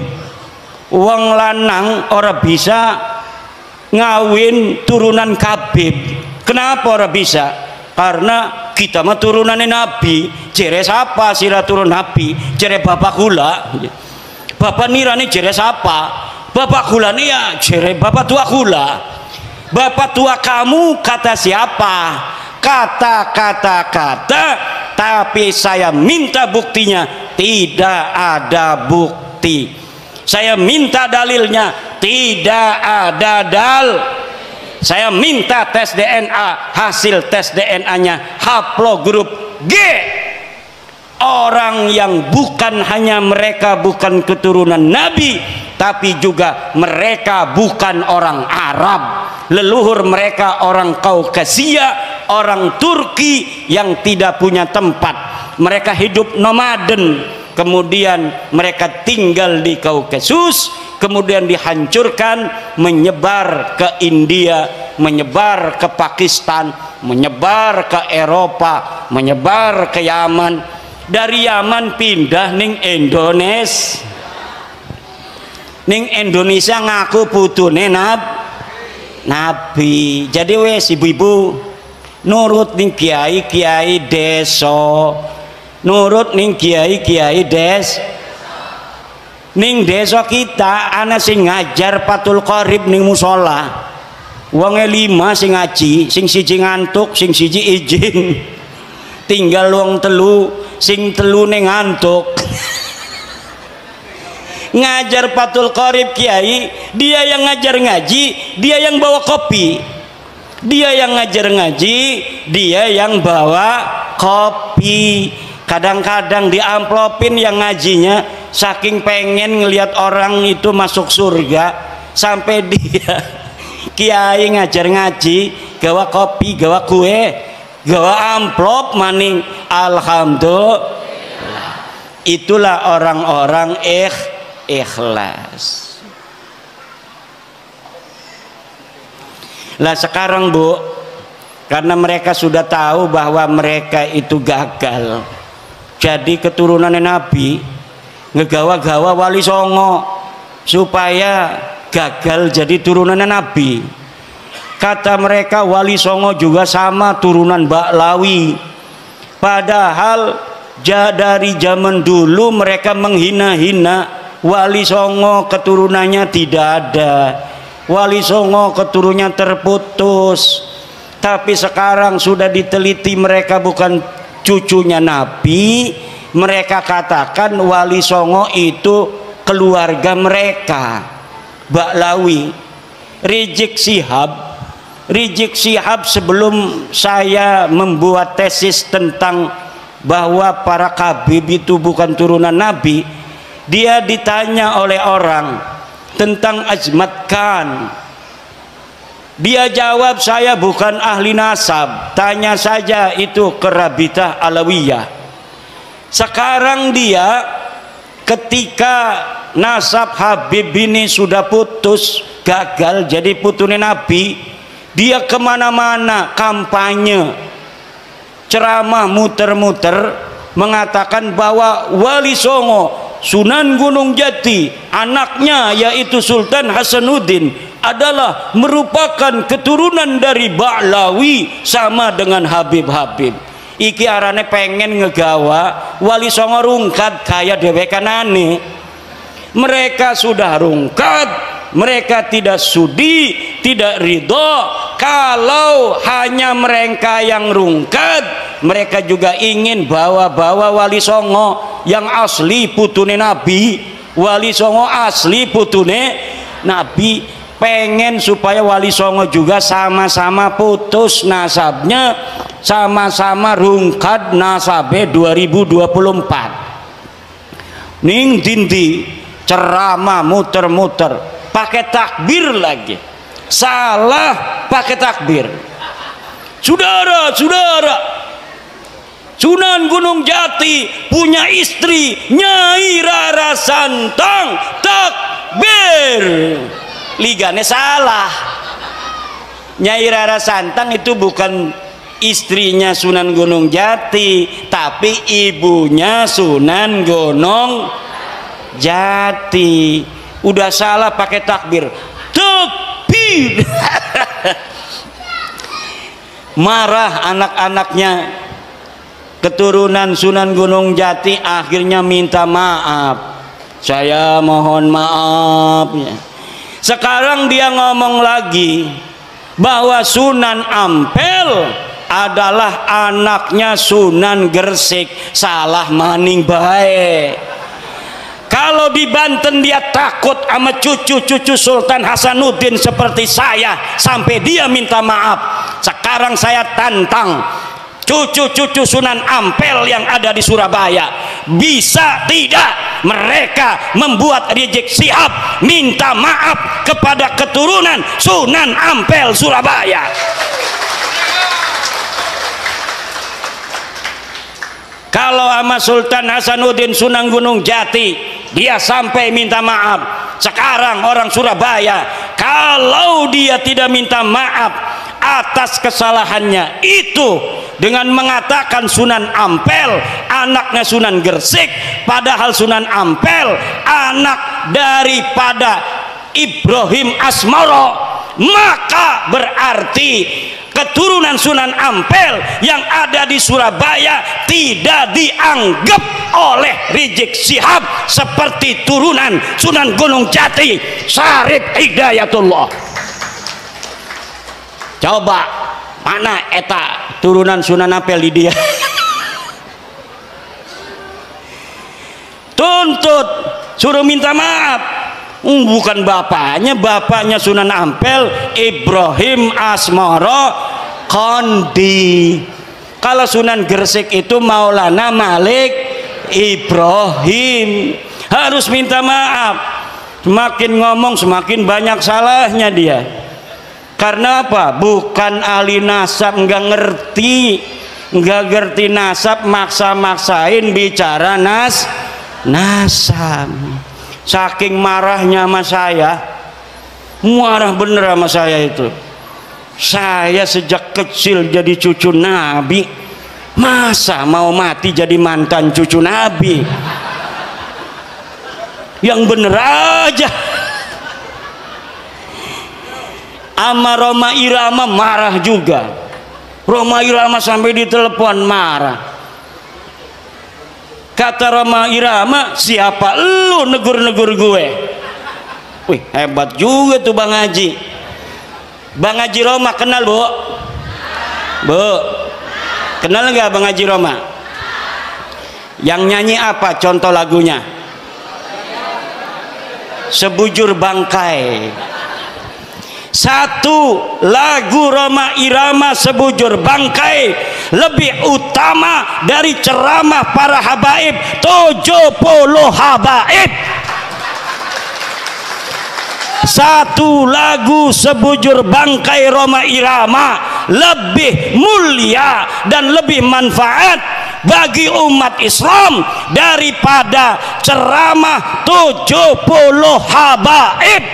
uang lanang ora bisa ngawin turunan Kabib. Kenapa ora bisa? Karena kita mah turunannya Nabi. Jere siapa sira turun Nabi? Jere bapak kula. Bapak nirani jere siapa? Bapak kula nih ya jere bapak tua kula. Bapak tua kamu kata siapa? Kata, tapi saya minta buktinya. Tidak ada bukti. Saya minta dalilnya. Tidak ada Saya minta tes DNA, hasil tes DNA-nya haplogrup G. Orang yang bukan hanya mereka bukan keturunan Nabi, tapi juga mereka bukan orang Arab. Leluhur mereka orang Kaukasia, orang Turki yang tidak punya tempat. Mereka hidup nomaden, kemudian mereka tinggal di Kaukasus, kemudian dihancurkan, menyebar ke India, menyebar ke Pakistan, menyebar ke Eropa, menyebar ke Yaman. Dari Yaman pindah ning Indonesia. Ning Indonesia ngaku putune Nabi. Jadi wes ibu-ibu nurut ning kiai-kiai desa, nurut ning kiai-kiai ning desa kita ana sing ngajar Fathul Qorib ning musola. Wonge 5 sing ngaji, sing siji ngantuk, sing siji izin. Tinggal wong telu, sing telu ning ngantuk. ngajar Fathul Qorib Kiai, dia yang ngajar ngaji, dia yang bawa kopi. Dia yang ngajar ngaji, dia yang bawa kopi. Kadang-kadang diamplopin yang ngajinya, saking pengen ngelihat orang itu masuk surga, sampai dia kiai ngajar ngaji gawa kopi, gawa kue, gawa amplop maning. Alhamdulillah. Itulah orang-orang ikhlas. Lah sekarang Bu, karena mereka sudah tahu bahwa mereka itu gagal jadi keturunan Nabi, ngegawa-gawa Wali Songo supaya gagal jadi turunan Nabi. Kata mereka Wali Songo juga sama turunan Baklawi, padahal dari zaman dulu mereka menghina-hina Wali Songo, keturunannya tidak ada. Wali Songo keturunannya terputus. Tapi sekarang sudah diteliti mereka bukan cucunya Nabi. Mereka katakan Wali Songo itu keluarga mereka, Baklawi. Rizik Syihab sebelum saya membuat tesis tentang bahwa para Khabib itu bukan turunan Nabi, dia ditanya oleh orang tentang Azmat Khan. Dia jawab, saya bukan ahli nasab, tanya saja itu ke Rabitah Alawiyah. Sekarang dia ketika nasab Habib ini sudah putus, gagal jadi putune Nabi, dia kemana-mana kampanye, ceramah muter-muter mengatakan bahwa Wali Songo Sunan Gunung Jati, anaknya yaitu Sultan Hasanuddin adalah merupakan keturunan dari Baklawi sama dengan Habib-Habib. Iki arane pengen ngegawa Wali Songo rungkat kaya dewekanane. Mereka sudah rungkat, mereka tidak sudi, tidak ridho. Kalau hanya mereka yang rungkat, mereka juga ingin bawa-bawa Wali Songo yang asli putune Nabi. Wali Songo asli putune Nabi. Pengen supaya Wali Songo juga sama-sama putus nasabnya, sama-sama rungkat nasabe 2024. Ning dindi ceramah muter-muter pakai takbir lagi, salah pakai takbir. Saudara-saudara, Sunan Gunung Jati punya istri Nyai Rara Santang, takbir. Ligane salah. Nyai Rara Santang itu bukan istrinya Sunan Gunung Jati, tapi ibunya Sunan Gunung Jati. Udah salah pakai takbir. Takbir. Marah anak-anaknya keturunan Sunan Gunung Jati, akhirnya minta maaf. Saya mohon maaf ya. Sekarang dia ngomong lagi bahwa Sunan Ampel adalah anaknya Sunan Gresik. Salah maning bae. Kalau di Banten dia takut sama cucu-cucu Sultan Hasanuddin seperti saya sampai dia minta maaf. Sekarang saya tantang cucu-cucu Sunan Ampel yang ada di Surabaya, bisa tidak mereka membuat Rizik Syihab minta maaf kepada keturunan Sunan Ampel Surabaya? Kalau sama Sultan Hasanuddin Sunan Gunung Jati dia sampai minta maaf, sekarang orang Surabaya kalau dia tidak minta maaf atas kesalahannya itu dengan mengatakan Sunan Ampel anaknya Sunan Gresik, padahal Sunan Ampel anak daripada Ibrahim Asmoro, maka berarti keturunan Sunan Ampel yang ada di Surabaya tidak dianggap oleh Rizik Syihab seperti turunan Sunan Gunung Jati Syarif Hidayatullah. Coba mana eta turunan Sunan Ampel di dia? Tuntut suruh minta maaf. Bukan bapaknya Sunan Ampel, Ibrahim Asmoro Kondi. Kalau Sunan Gresik itu Maulana Malik Ibrahim. Harus minta maaf. Semakin ngomong semakin banyak salahnya dia. Karena apa? Bukan ahli nasab, nggak ngerti nasab, maksa-maksain bicara nasab. Saking marahnya sama saya, marah bener sama saya itu. Saya sejak kecil jadi cucu Nabi, masa mau mati jadi mantan cucu Nabi? Yang bener aja. Ama Roma Irama marah juga. Roma Irama sampai ditelepon marah. Kata Roma Irama, siapa lu negur-negur gue? Wih, hebat juga tuh Bang Haji. Bang Haji Roma kenal, Bu? Bu, kenal nggak Bang Haji Roma? Yang nyanyi apa contoh lagunya? Sebujur Bangkai. Satu lagu Roma Irama Sebujur Bangkai lebih utama dari ceramah para habaib 70 habaib. Satu lagu Sebujur Bangkai Roma Irama lebih mulia dan lebih manfaat bagi umat Islam daripada ceramah 70 habaib.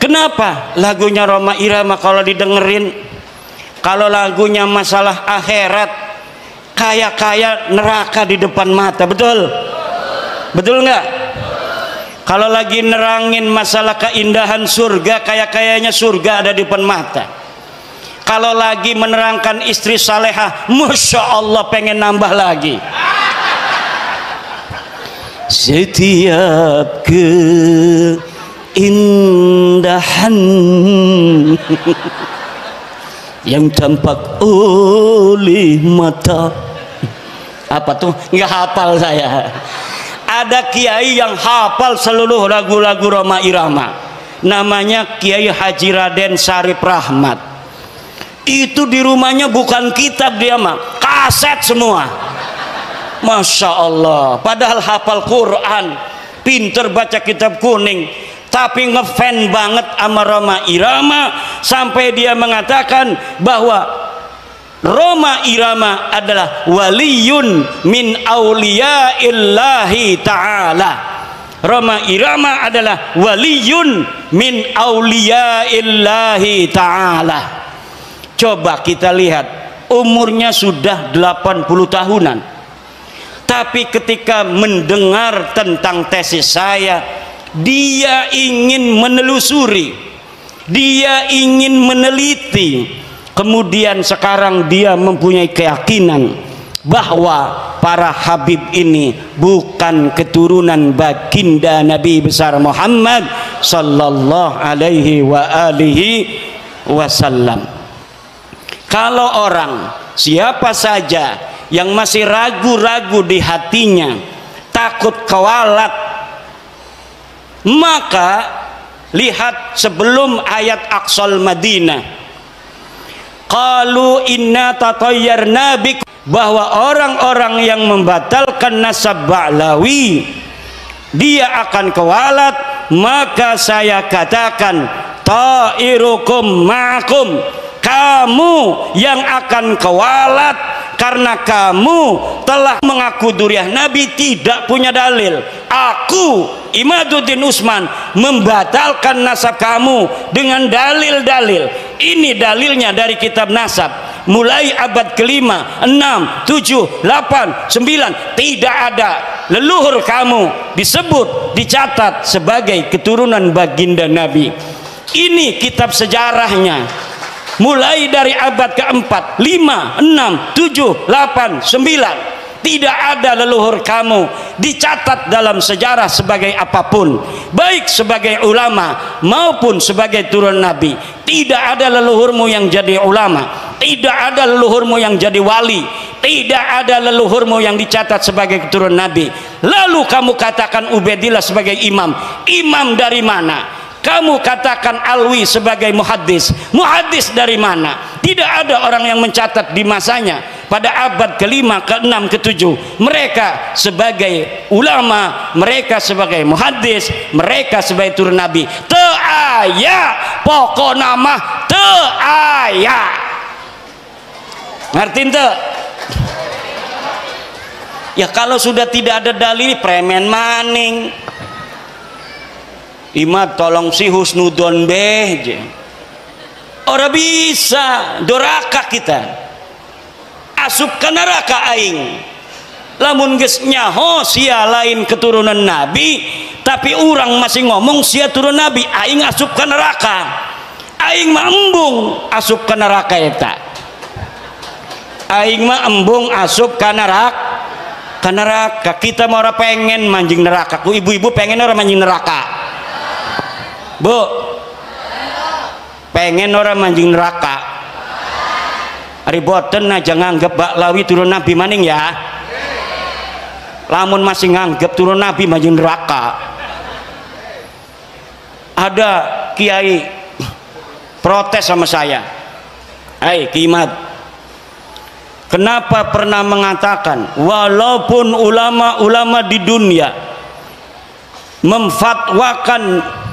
Kenapa lagunya Roma Irama kalau didengerin, kalau lagunya masalah akhirat, kaya-kaya neraka di depan mata, betul? Betul nggak? Kalau lagi nerangin masalah keindahan surga, kaya-kayanya surga ada di depan mata. Kalau lagi menerangkan istri salehah, Masya Allah pengen nambah lagi. Setiap keindahan yang tampak oleh mata, apa tuh? Nggak hafal saya. Ada kiai yang hafal seluruh lagu-lagu Roma Irama, namanya Kiai Haji Raden Sarip Rahmat. Itu di rumahnya bukan kitab, dia mah kaset semua. Masya Allah, padahal hafal Quran, pinter baca kitab kuning, tapi ngefan banget sama Roma Irama sampai dia mengatakan bahwa Roma Irama adalah waliyun min auliyaillahi ta'ala. Roma Irama adalah waliyun min auliyaillahi ta'ala. Coba kita lihat, umurnya sudah 80 tahunan, tapi ketika mendengar tentang tesis saya, dia ingin menelusuri, dia ingin meneliti. Kemudian sekarang dia mempunyai keyakinan bahwa para habib ini bukan keturunan baginda Nabi besar Muhammad sallallahu alaihi wa alihi wasallam. Kalau orang siapa saja yang masih ragu-ragu di hatinya, takut kewalat, maka lihat sebelum ayat Aqsal Madinah, qalu inna tatayyarna bik, bahwa orang-orang yang membatalkan nasab Ba'lawi dia akan kewalat, maka saya katakan ta'irukum ma'akum, kamu yang akan kewalat karena kamu telah mengaku duriah Nabi, tidak punya dalil. Aku Imaduddin Usman membatalkan nasab kamu dengan dalil-dalil. Ini dalilnya dari kitab nasab, mulai abad kelima, 6, 7, 8, 9, tidak ada leluhur kamu disebut, dicatat sebagai keturunan baginda Nabi. Ini kitab sejarahnya, mulai dari abad keempat, 5, 6, 7, 8, 9, tidak ada leluhur kamu dicatat dalam sejarah sebagai apapun. baik sebagai ulama maupun sebagai turun Nabi. Tidak ada leluhurmu yang jadi ulama, tidak ada leluhurmu yang jadi wali, tidak ada leluhurmu yang dicatat sebagai keturunan Nabi. Lalu kamu katakan Ubaidillah sebagai imam. Imam dari mana? Kamu katakan Alwi sebagai muhaddis. Muhaddis dari mana? Tidak ada orang yang mencatat di masanya pada abad ke-5, ke-6, ke-7 mereka sebagai ulama, mereka sebagai muhaddis, mereka sebagai turun Nabi. Teu aya, pokok nama teu aya. Ngerti ente? Ya kalau sudah tidak ada dalil, premen maning. Imam tolong si husnudon beje. Ora bisa doraka kita. Asup ke neraka aing. Lamun geus nyaho sia lain keturunan Nabi, tapi orang masih ngomong sia turun Nabi, aing asup ke neraka. Aing mah embung asup ke neraka eta. Aing mah embung asup ke neraka. Ke neraka. Kita mau ora pengen manjing neraka. Ku ibu-ibu pengen ora manjing neraka. Bu, pengen orang manjing neraka. Ari boten aja nganggep Baklawi turun Nabi maning ya. Lamun masih nganggep turun Nabi manjing neraka. Ada kiai protes sama saya. Hai Kimat, kenapa pernah mengatakan walaupun ulama-ulama di dunia memfatwakan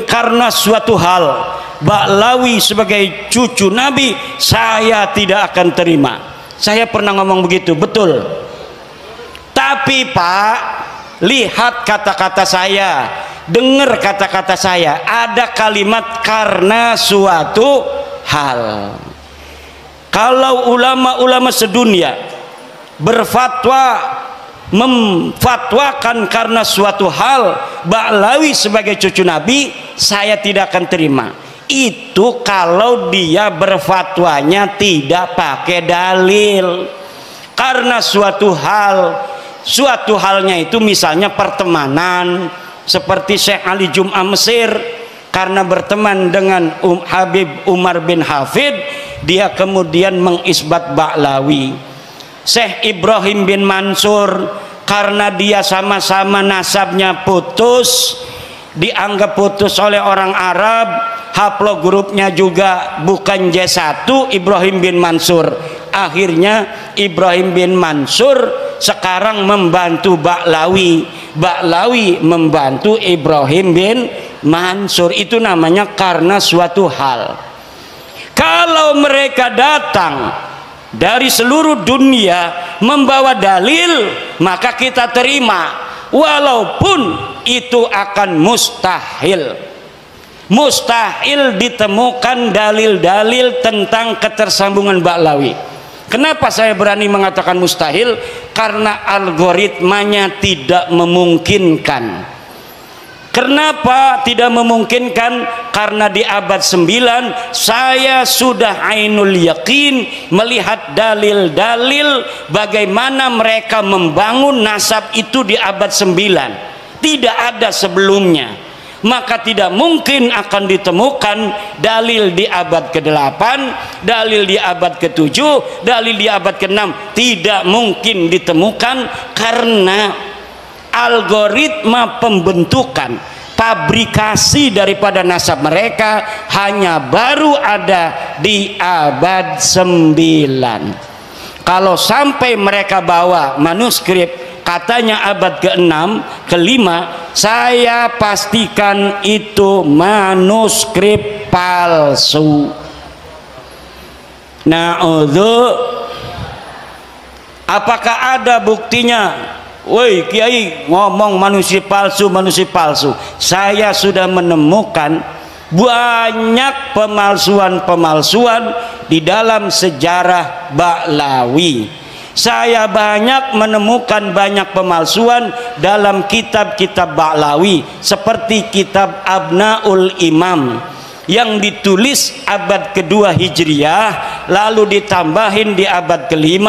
karena suatu hal Baklawi sebagai cucu Nabi, saya tidak akan terima. Saya pernah ngomong begitu, betul. Tapi Pak, lihat kata-kata saya, dengar kata-kata saya. Ada kalimat karena suatu hal. Kalau ulama-ulama sedunia berfatwa memfatwakan karena suatu hal Baklawi sebagai cucu Nabi, saya tidak akan terima. Itu kalau dia berfatwanya tidak pakai dalil. Karena suatu halnya itu misalnya pertemanan, seperti Syekh Ali Jum'ah Mesir karena berteman dengan Habib Umar bin Hafid, dia kemudian mengisbat Baklawi. Syekh Ibrahim bin Mansur karena dia sama-sama nasabnya putus, dianggap putus oleh orang Arab, haplogrupnya juga bukan J1, Ibrahim bin Mansur. Akhirnya Ibrahim bin Mansur sekarang membantu Baklawi, Baklawi membantu Ibrahim bin Mansur. Itu namanya karena suatu hal. Kalau mereka datang dari seluruh dunia membawa dalil, maka kita terima, walaupun itu akan mustahil. Mustahil ditemukan dalil-dalil tentang ketersambungan Baklawi. Kenapa saya berani mengatakan mustahil? Karena algoritmanya tidak memungkinkan. Kenapa tidak memungkinkan? Karena di abad 9 saya sudah ainul yakin melihat dalil-dalil bagaimana mereka membangun nasab itu di abad 9. Tidak ada sebelumnya. Maka tidak mungkin akan ditemukan dalil di abad ke-8, dalil di abad ke-7, dalil di abad ke-6. Tidak mungkin ditemukan karena algoritma pembentukan fabrikasi daripada nasab mereka hanya baru ada di abad 9. Kalau sampai mereka bawa manuskrip katanya abad ke-6, ke-5, saya pastikan itu manuskrip palsu. Apakah ada buktinya? Woi Kiai ngomong manusia palsu, manusia palsu. Saya sudah menemukan banyak pemalsuan-pemalsuan di dalam sejarah Baklawi. Saya banyak menemukan banyak pemalsuan dalam kitab-kitab Baklawi, seperti kitab Abnaul Imam yang ditulis abad kedua Hijriyah, lalu ditambahin di abad ke-5,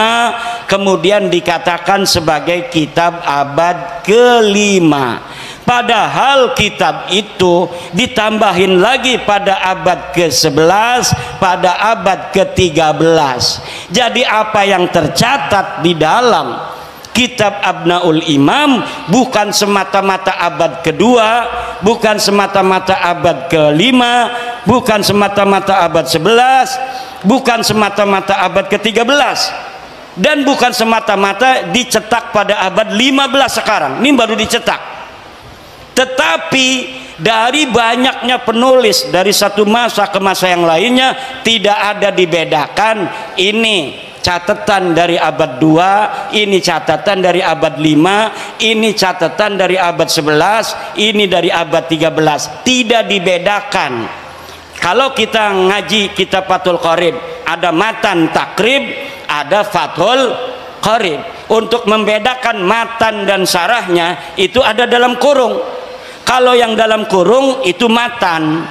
kemudian dikatakan sebagai kitab abad ke-5. Padahal kitab itu ditambahin lagi pada abad ke-11, pada abad ke-13. Jadi apa yang tercatat di dalam kitab Abnaul Imam bukan semata-mata abad kedua, bukan semata-mata abad ke-5, bukan semata-mata abad 11, bukan semata-mata abad ke-13, dan bukan semata-mata dicetak pada abad 15 sekarang. Ini baru dicetak. Tetapi dari banyaknya penulis dari satu masa ke masa yang lainnya, tidak ada dibedakan ini catatan dari abad 2, ini catatan dari abad 5, ini catatan dari abad 11, ini dari abad 13. Tidak dibedakan. Kalau kita ngaji kitab Fathul Qorib, ada matan takrib, ada Fathul Qorib. Untuk membedakan matan dan sarahnya itu ada dalam kurung. Kalau yang dalam kurung itu matan,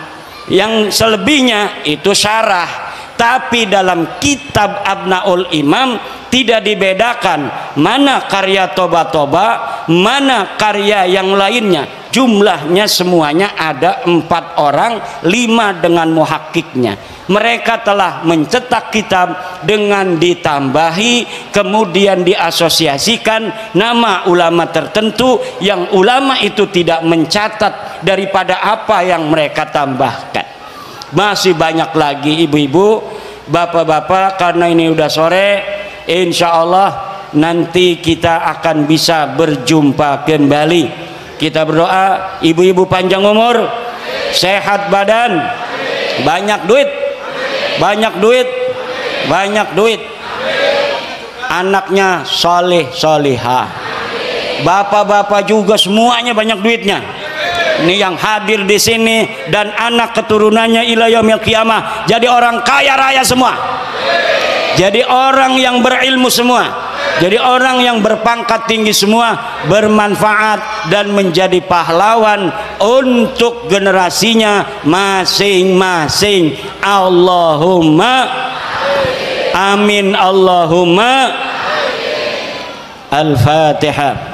yang selebihnya itu syarah. Tapi dalam kitab Abnaul Imam tidak dibedakan mana karya Toba-Toba, mana karya yang lainnya. Jumlahnya semuanya ada 4 orang, 5 dengan muhakkiknya. Mereka telah mencetak kitab dengan ditambahi, kemudian diasosiasikan nama ulama tertentu yang ulama itu tidak mencatat daripada apa yang mereka tambahkan. Masih banyak lagi ibu-ibu, bapak-bapak, karena ini udah sore, insya Allah nanti kita akan bisa berjumpa kembali. Kita berdoa, ibu-ibu panjang umur, sehat badan, banyak duit, banyak duit, banyak duit, anaknya soleh solihah, bapak-bapak juga semuanya banyak duitnya. Ini yang hadir di sini dan anak keturunannya ila yaumil qiyamah jadi orang kaya raya semua, jadi orang yang berilmu semua, jadi orang yang berpangkat tinggi semua, bermanfaat dan menjadi pahlawan untuk generasinya masing-masing. Allahumma amin, Allahumma. Al-Fatihah.